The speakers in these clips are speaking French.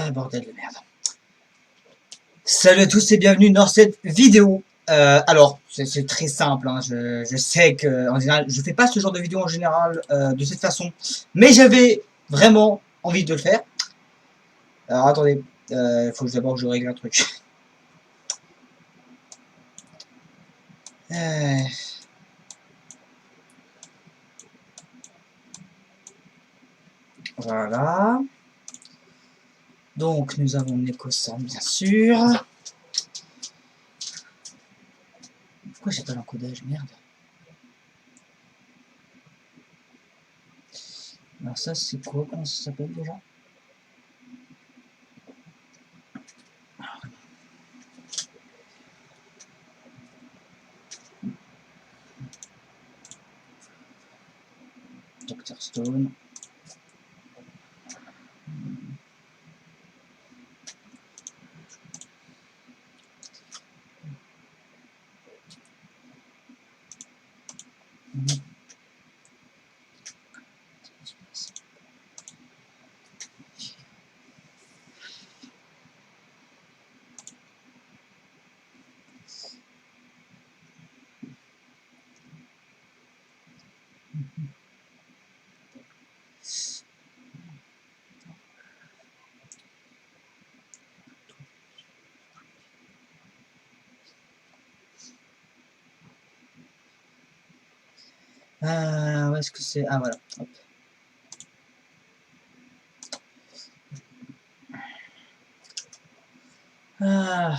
Ah, bordel de merde. Salut à tous et bienvenue dans cette vidéo. Alors, c'est très simple, hein. Je sais que en général, je fais pas ce genre de vidéo en général de cette façon, mais j'avais vraiment envie de le faire. Alors attendez, faut que d'abord je règle un truc. Euh, voilà. Donc nous avons Neko-san bien sûr. Pourquoi j'ai pas l'encodage, merde. Alors ça c'est quoi? Comment ça s'appelle déjà? Dr Stone. Où est-ce que c'est? Ah voilà. Hop. Ah.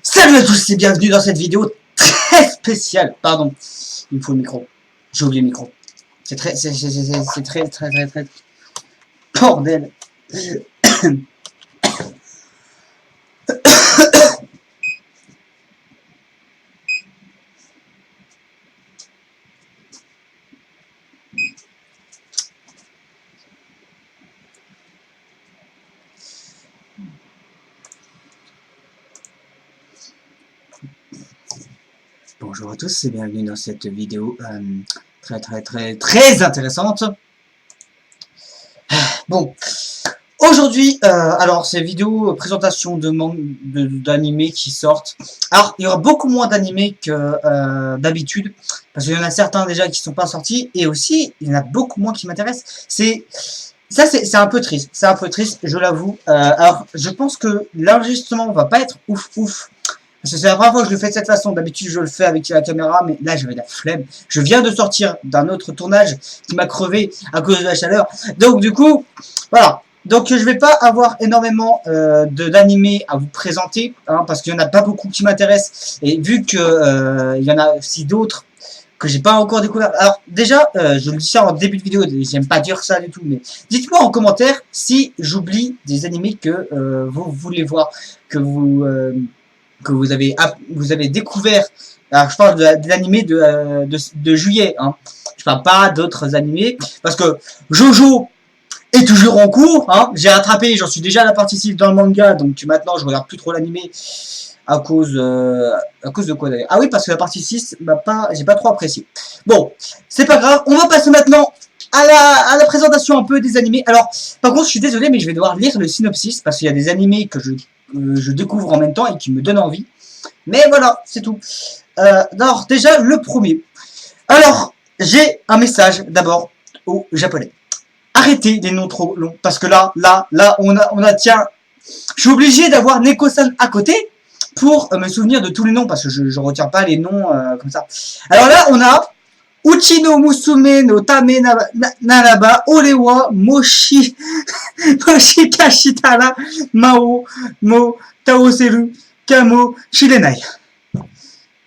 Salut à tous et bienvenue dans cette vidéo très spéciale. Pardon, il me faut le micro. J'ai oublié le micro. C'est très bordel. Bonjour à tous et bienvenue dans cette vidéo très intéressante. Bon, aujourd'hui, alors c'est vidéo présentation d'animés qui sortent. Alors il y aura beaucoup moins d'animés que d'habitude parce qu'il y en a certains déjà qui sont pas sortis et aussi il y en a beaucoup moins qui m'intéressent. C'est un peu triste, je l'avoue. Alors je pense que l'enregistrement va pas être ouf. Parce que c'est la première fois que je le fais de cette façon. D'habitude, je le fais avec la caméra, mais là, j'avais la flemme. Je viens de sortir d'un autre tournage qui m'a crevé à cause de la chaleur. Donc, du coup, voilà. Donc, je vais pas avoir énormément d'animés à vous présenter, hein, parce qu'il y en a pas beaucoup qui m'intéressent. Et vu que il y en a aussi d'autres que j'ai pas encore découvert. Alors, déjà, je le dis ça en début de vidéo. J'aime pas dire ça du tout, mais dites-moi en commentaire si j'oublie des animés que vous voulez voir, que vous avez découvert. Alors je parle de l'animé de juillet, hein. Je parle pas d'autres animés parce que Jojo est toujours en cours, hein. J'ai rattrapé, j'en suis déjà à la partie 6 dans le manga, donc maintenant je regarde plus trop l'animé à cause de quoi d'ailleurs. Ah oui, parce que la partie 6 j'ai pas trop apprécié. Bon, c'est pas grave, on va passer maintenant à la présentation un peu des animés. Alors, par contre, je suis désolé, mais je vais devoir lire le synopsis parce qu'il y a des animés que je découvre en même temps et qui me donnent envie. Mais voilà, c'est tout. Alors, déjà, le premier. Alors, j'ai un message d'abord aux Japonais. Arrêtez les noms trop longs parce que là, on a tiens, je suis obligé d'avoir Neko-san à côté pour me souvenir de tous les noms parce que je retiens pas les noms comme ça. Alors là, on a Uchino Musume no Tame Naraba Olewa Moshi Moshi Kashitara Mao Mo Taoseru Kamo Shirenai.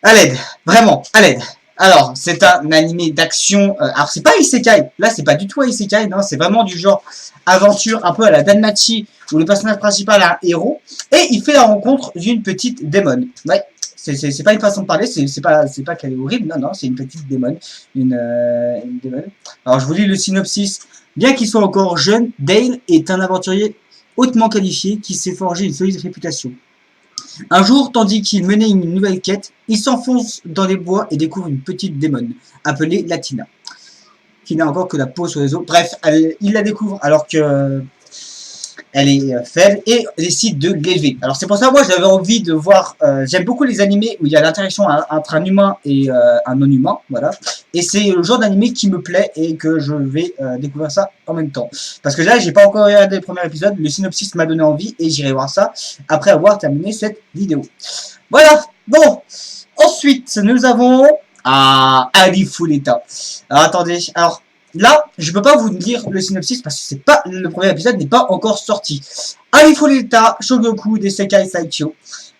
À l'aide, vraiment, à l'aide. Alors, c'est un animé d'action. Alors, c'est pas Isekai. Là, c'est pas du tout un Isekai. Non, c'est vraiment du genre aventure, un peu à la Danmachi, où le personnage principal a un héros et il fait la rencontre d'une petite démon. Ouais, c'est pas une façon de parler. C'est pas qu'elle est horrible. Non, non, c'est une petite démon, une démon. Alors, je vous lis le synopsis. Bien qu'il soit encore jeune, Dale est un aventurier hautement qualifié qui s'est forgé une solide réputation. Un jour, tandis qu'il menait une nouvelle quête, il s'enfonce dans les bois et découvre une petite démon, appelée Latina, qui n'a encore que la peau sur les os. Bref, il la découvre alors que elle est faible et décide de l'élever. Alors c'est pour ça, moi, j'avais envie de voir... j'aime beaucoup les animés où il y a l'interaction entre un humain et un non-humain, voilà. Et c'est le genre d'animé qui me plaît et que je vais découvrir ça en même temps. Parce que là, j'ai pas encore regardé le premier épisode, le synopsis m'a donné envie et j'irai voir ça après avoir terminé cette vidéo. Voilà, bon. Ensuite, nous avons... Ah, Arifureta. Alors attendez, alors... Là, je peux pas vous dire le synopsis parce que c'est pas le premier épisode n'est pas encore sorti. Arifureta Shogoku des Sekai Saikyo.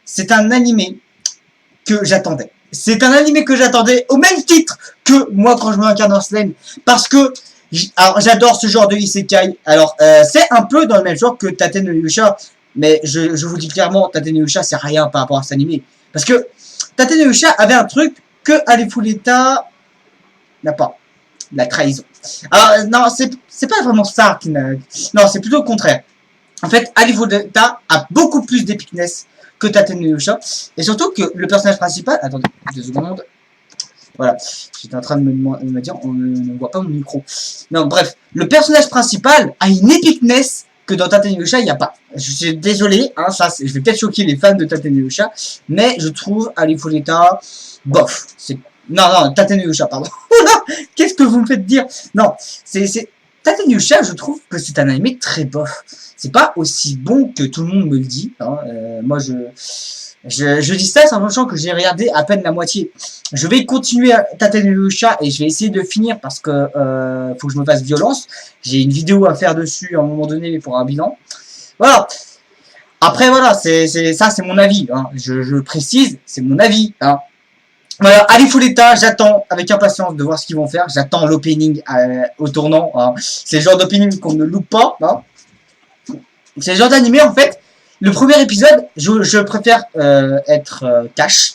C'est un animé que j'attendais. C'est un animé que j'attendais au même titre que moi quand je me incarne en Slime parce que j'adore ce genre de isekai. Alors c'est un peu dans le même genre que Tate no Yusha, mais je vous dis clairement, Tate no Yusha c'est rien par rapport à cet animé parce que Tate no Yusha avait un truc que Arifureta n'a pas. La trahison. Alors, non, c'est pas vraiment ça qui n'a... Non, c'est plutôt le contraire. En fait, Arifureta a beaucoup plus d'épicness que Tate no Yusha. Et surtout que le personnage principal... Attendez, 2 secondes. Voilà, j'étais en train de me dire, on ne voit pas mon micro. Non, bref, le personnage principal a une épicness que dans Tate no Yusha, il n'y a pas. Je suis désolé, hein, ça, je vais peut-être choquer les fans de Tate no Yusha, mais je trouve Arifureta, bof, c'est... Non, Tate no Yusha, pardon. Qu'est-ce que vous me faites dire? Non, Tate no Yusha, je trouve que c'est un animé très bof. C'est pas aussi bon que tout le monde me le dit. Hein. Moi, je dis ça en sachant que j'ai regardé à peine la moitié. Je vais continuer Tate no Yusha et je vais essayer de finir parce que faut que je me fasse violence. J'ai une vidéo à faire dessus à un moment donné pour un bilan. Voilà. Après, voilà, ça, c'est mon avis. Hein. Je précise, c'est mon avis. Hein. Voilà, Arifureta, j'attends avec impatience de voir ce qu'ils vont faire. J'attends l'opening au tournant. Hein. C'est le genre d'opening qu'on ne loupe pas. Hein. C'est le genre d'animé, en fait. Le premier épisode, je préfère être cash.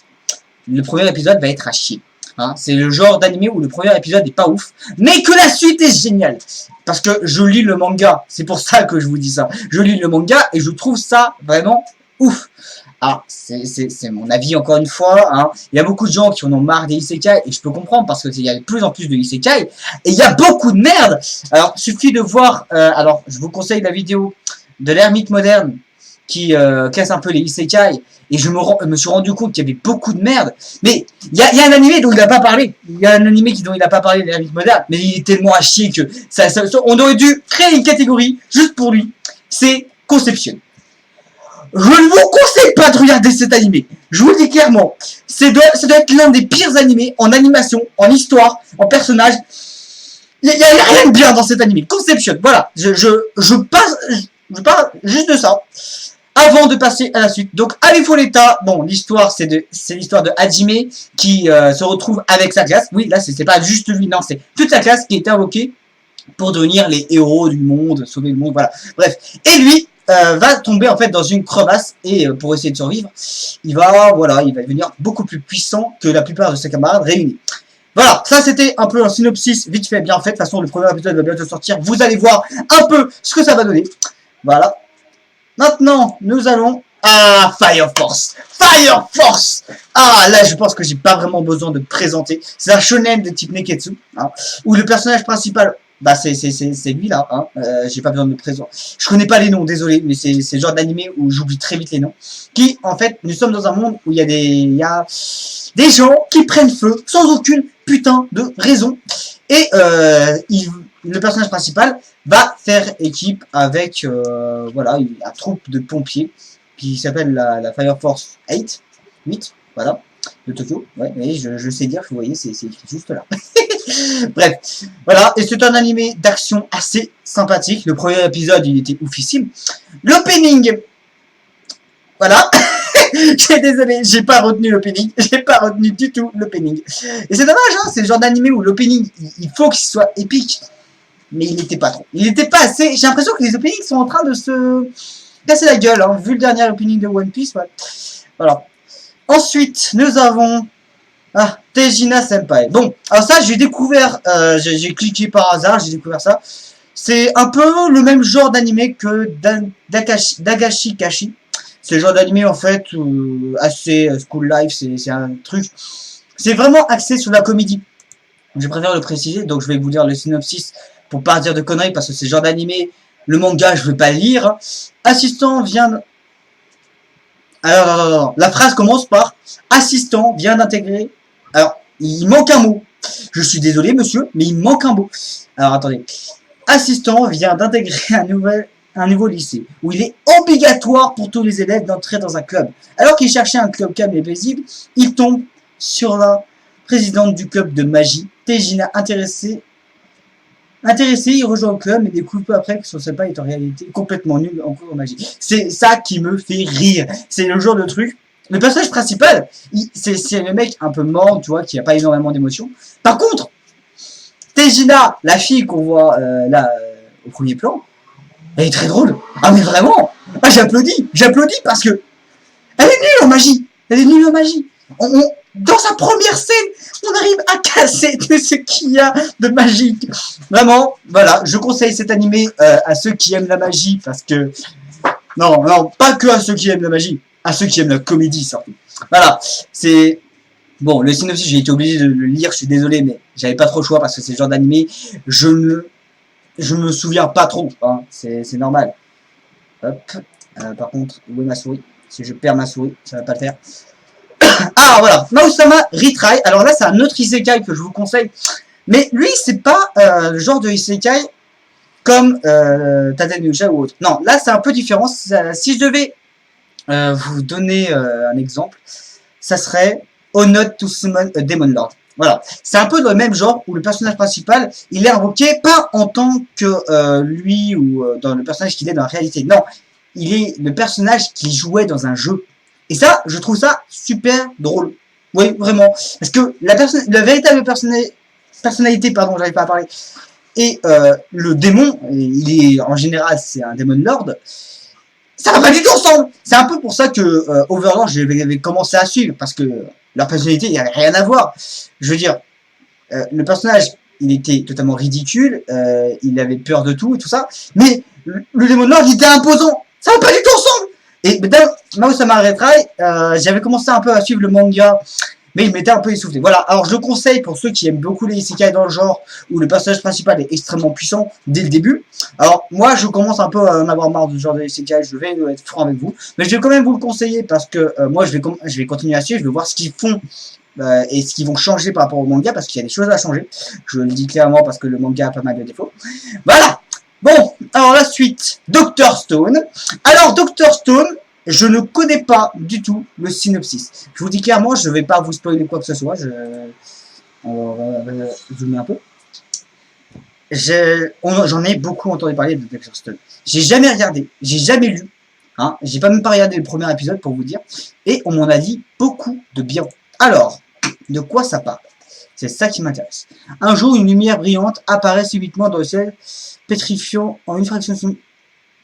Le premier épisode va être à chier. Hein. C'est le genre d'animé où le premier épisode n'est pas ouf, mais que la suite est géniale. Parce que je lis le manga. C'est pour ça que je vous dis ça. Je lis le manga et je trouve ça vraiment ouf. Ah, c'est mon avis encore une fois. Hein. Il y a beaucoup de gens qui en ont marre des isekai et je peux comprendre parce qu'il y a de plus en plus de isekai et il y a beaucoup de merde. Alors, suffit de voir. Alors, je vous conseille la vidéo de l'ermite moderne qui casse un peu les isekai et je me suis rendu compte qu'il y avait beaucoup de merde. Mais il y a un animé dont il n'a pas parlé. Il y a un animé dont il n'a pas parlé de l'ermite moderne, mais il est tellement à chier que on aurait dû créer une catégorie juste pour lui. C'est Conception. Je ne vous conseille pas de regarder cet animé. Je vous le dis clairement. Ça doit être l'un des pires animés en animation, en histoire, en personnage. Il n'y a rien de bien dans cet animé. Conception, voilà. Je parle juste de ça. Avant de passer à la suite. Donc, Arifureta, bon, l'histoire, c'est l'histoire de Hajime qui se retrouve avec sa classe. Oui, là, c'est pas juste lui, non, c'est toute sa classe qui est invoquée pour devenir les héros du monde, sauver le monde, voilà. Bref. Et lui, va tomber en fait dans une crevasse et pour essayer de survivre, il va devenir beaucoup plus puissant que la plupart de ses camarades réunis. Voilà, ça c'était un peu un synopsis vite fait, bien fait. De toute façon, le premier épisode va bientôt sortir. Vous allez voir un peu ce que ça va donner. Voilà. Maintenant, nous allons à Fire Force. Fire Force. Ah, là, je pense que j'ai pas vraiment besoin de présenter. C'est un shonen de type Neketsu, hein, où le personnage principal... Bah c'est lui là, hein. J'ai pas besoin de me présenter. Je connais pas les noms, désolé, mais c'est le genre d'animé où j'oublie très vite les noms. Qui, en fait, nous sommes dans un monde où il y a des gens qui prennent feu sans aucune putain de raison. Et le personnage principal va faire équipe avec voilà, la troupe de pompiers qui s'appelle la Fire Force 8, voilà, de Tokyo. Ouais, et je sais dire, vous voyez, c'est écrit juste là. Bref, voilà, et c'est un animé d'action assez sympathique. Le premier épisode, il était oufissime. L'opening, voilà. J'ai désolé, j'ai pas retenu l'opening. J'ai pas retenu du tout l'opening. Et c'est dommage, hein, c'est le genre d'animé où l'opening, il faut qu'il soit épique. Mais il n'était pas trop. Il n'était pas assez. J'ai l'impression que les openings sont en train de se casser la gueule, hein, vu le dernier opening de One Piece. Ouais. Voilà. Ensuite, nous avons Tejina Senpai. Bon, alors ça, j'ai découvert, j'ai cliqué par hasard, j'ai découvert ça. C'est un peu le même genre d'animé que Dagashi Kashi. C'est le genre d'animé, en fait, assez school life, c'est un truc. C'est vraiment axé sur la comédie. Je préfère le préciser, donc je vais vous lire le synopsis pour pas dire de conneries, parce que c'est le genre d'animé, le manga, je veux pas le lire. Assistant vient... Alors, non. La phrase commence par assistant vient d'intégrer. Alors, il manque un mot. Je suis désolé, monsieur, mais il manque un mot. Alors, attendez. Assistant vient d'intégrer un nouveau lycée, où il est obligatoire pour tous les élèves d'entrer dans un club. Alors qu'il cherchait un club calme et paisible, il tombe sur la présidente du club de magie. Tejina, intéressé, il rejoint le club, mais découvre peu après que son senpai est en réalité complètement nul en cours de magie. C'est ça qui me fait rire. C'est le genre de truc. Le personnage principal, c'est le mec un peu mort, tu vois, qui a pas énormément d'émotions. Par contre, Tejina, la fille qu'on voit là au premier plan, elle est très drôle. Ah mais vraiment, j'applaudis parce que elle est nulle en magie. Elle est nulle en magie. Dans sa première scène, on arrive à casser tout ce qu'il y a de magique. Vraiment, voilà, je conseille cet animé à ceux qui aiment la magie, parce que... Non, pas que à ceux qui aiment la magie, à ceux qui aiment la comédie, surtout. Voilà, c'est... Bon, le synopsis, j'ai été obligé de le lire, je suis désolé, mais j'avais pas trop le choix, parce que c'est le genre d'animé, je me souviens pas trop, hein, c'est normal. Hop, par contre, où est ma souris? Si je perds ma souris, ça va pas le faire. Ah voilà, Mausama Retry. Alors là, c'est un autre isekai que je vous conseille. Mais lui, c'est pas le genre de isekai comme Tatenuja ou autre. Non, là, c'est un peu différent. Si je devais vous donner un exemple, ça serait Onot to Summon a Demon Lord. Voilà, c'est un peu dans le même genre où le personnage principal, il est invoqué pas en tant que lui ou dans le personnage qu'il est dans la réalité. Non, il est le personnage qu'il jouait dans un jeu. Et ça, je trouve ça super drôle. Oui, vraiment. Parce que la véritable personnalité, pardon, j'arrive pas à parler, et le démon, il est en général, c'est un Demon Lord, ça va pas du tout ensemble. C'est un peu pour ça que Overlord, j'avais commencé à suivre, parce que leur personnalité, il n'y avait rien à voir. Je veux dire, le personnage, il était totalement ridicule, il avait peur de tout et tout ça, mais le Demon Lord, il était imposant. Ça va pas du tout ensemble. Et Mausama Retry, j'avais commencé un peu à suivre le manga, mais il m'était un peu essoufflé. Voilà, alors je le conseille pour ceux qui aiment beaucoup les isekai dans le genre, où le personnage principal est extrêmement puissant dès le début. Alors moi, je commence un peu à en avoir marre de ce genre de isekai, je vais être franc avec vous. Mais je vais quand même vous le conseiller, parce que moi, je vais continuer à suivre, je vais voir ce qu'ils font, et ce qu'ils vont changer par rapport au manga, parce qu'il y a des choses à changer. Je le dis clairement, parce que le manga a pas mal de défauts. Voilà. Bon, alors la suite, Dr Stone. Alors Dr Stone, je ne connais pas du tout le synopsis. Je vous dis clairement, je ne vais pas vous spoiler quoi que ce soit. On va zoomer un peu. J'en ai beaucoup entendu parler de Dr Stone. J'ai jamais regardé, j'ai jamais lu. Hein, j'ai pas même pas regardé le premier épisode pour vous dire. Et on m'en a dit beaucoup de bien. Alors, de quoi ça parle? C'est ça qui m'intéresse. Un jour, une lumière brillante apparaît subitement dans le ciel, pétrifiant en une fraction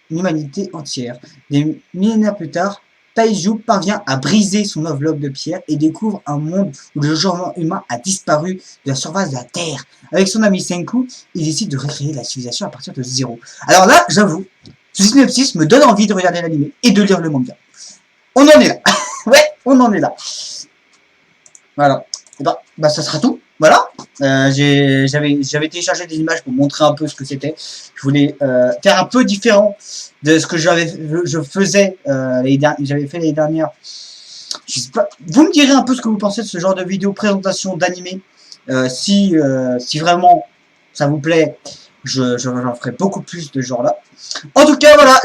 l'humanité entière. Des millénaires plus tard, Taiju parvient à briser son enveloppe de pierre et découvre un monde où le genre humain a disparu de la surface de la Terre. Avec son ami Senku, il décide de recréer la civilisation à partir de zéro. Alors là, j'avoue, ce synopsis me donne envie de regarder l'anime et de lire le manga. On en est là. Ouais, on en est là. Voilà. Et bah ça sera tout. Voilà, j'avais téléchargé des images pour montrer un peu ce que c'était. Je voulais faire un peu différent de ce que je faisais j'avais fait l'année dernière. Je sais pas, vous me direz un peu ce que vous pensez de ce genre de vidéo présentation d'animé. Si vraiment ça vous plaît, j'en ferai beaucoup plus de ce genre là. En tout cas, voilà,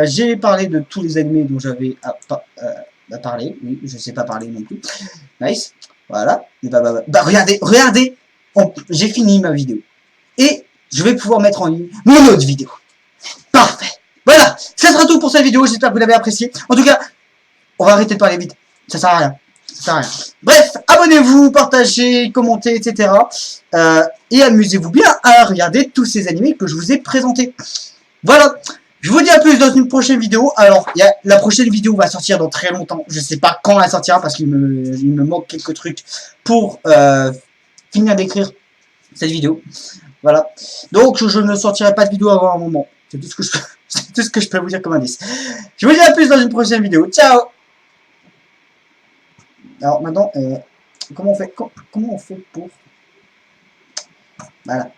j'ai parlé de tous les animés dont j'avais à parler. Oui, je sais pas parler non plus. Nice. Voilà. Et bah, regardez. j'ai fini ma vidéo. Et je vais pouvoir mettre en ligne mon autre vidéo. Parfait. Voilà, ça sera tout pour cette vidéo. J'espère que vous l'avez apprécié. En tout cas, on va arrêter de parler vite. Ça sert à rien. Ça sert à rien. Bref, abonnez-vous, partagez, commentez, etc. Et amusez-vous bien à regarder tous ces animés que je vous ai présentés. Voilà. Je vous dis à plus dans une prochaine vidéo. Alors, la prochaine vidéo va sortir dans très longtemps. Je sais pas quand elle sortira parce qu'il me manque quelques trucs pour finir d'écrire cette vidéo. Voilà. Donc, je ne sortirai pas de vidéo avant un moment. C'est tout ce que c'est tout ce que je peux vous dire comme indice. Je vous dis à plus dans une prochaine vidéo. Ciao. Alors maintenant, comment on fait pour... Voilà.